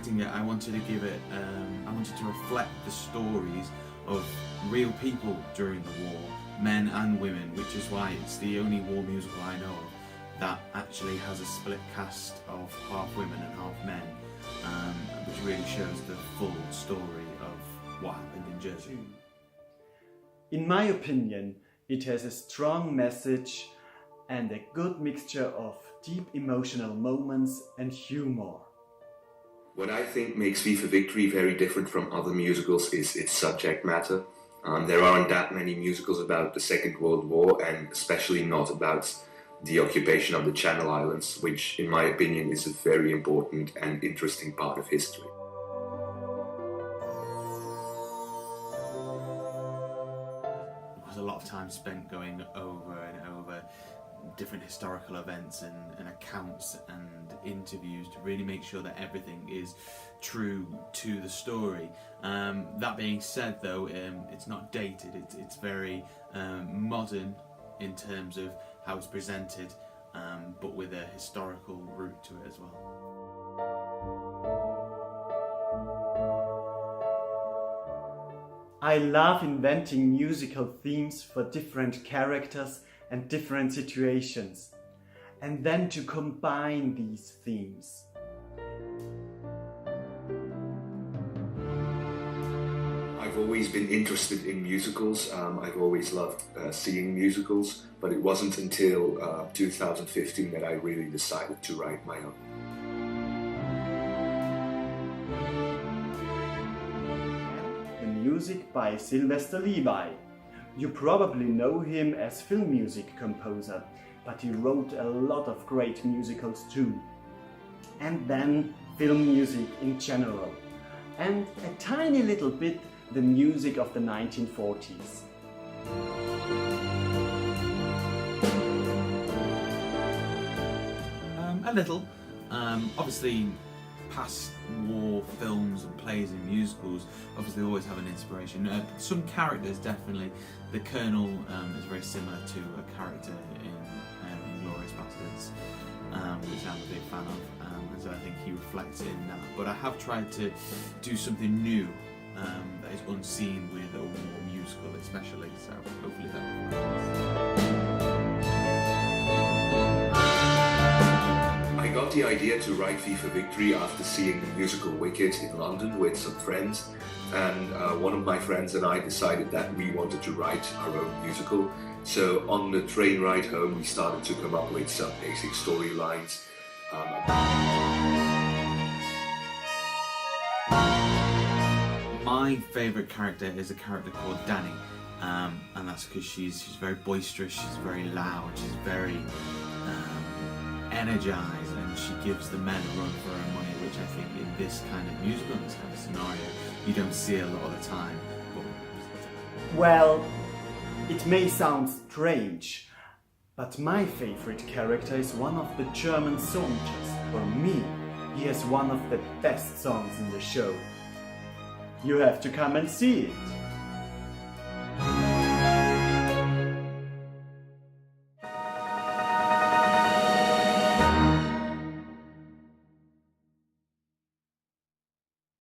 writing it, I wanted to give it, I wanted to reflect the stories of real people during the war, men and women, which is why it's the only war musical I know of that actually has a split cast of half women and half men, which really shows the full story of what happened in Jersey. In my opinion, it has a strong message and a good mixture of deep emotional moments and humor. What I think makes V for Victory very different from other musicals is its subject matter. There aren't that many musicals about the Second World War, and especially not about the occupation of the Channel Islands, which in my opinion is a very important and interesting part of history. There was a lot of time spent going over and over different historical events and accounts and interviews to really make sure that everything is true to the story. That being said though, it's not dated, it's very modern in terms of how it's presented, but with a historical root to it as well. I love inventing musical themes for different characters and different situations, and then to combine these themes. I've always been interested in musicals. I've always loved seeing musicals, but it wasn't until 2015 that I really decided to write my own. The music by Sylvester Levi. You probably know him as film music composer, but he wrote a lot of great musicals too. And then film music in general. And a tiny little bit the music of the 1940s. A little. Obviously, past war films and plays and musicals obviously always have an inspiration. Some characters definitely. The Colonel is very similar to a character in Inglourious Basterds, which I'm a big fan of, and so I think he reflects it in that. But I have tried to do something new that is unseen with a war musical especially, so hopefully that will. I got the idea to write V for Victory after seeing the musical Wicked in London with some friends, and one of my friends and I decided that we wanted to write our own musical. So on the train ride home we started to come up with some basic storylines. My favourite character is a character called Danny, and that's because she's very boisterous, she's very loud, she's very energised, and she gives the men a run for her money, which I think in this kind of musical, this kind of scenario, you don't see a lot of the time. Well, it may sound strange, but my favourite character is one of the German soldiers. For me, he has one of the best songs in the show. You have to come and see it.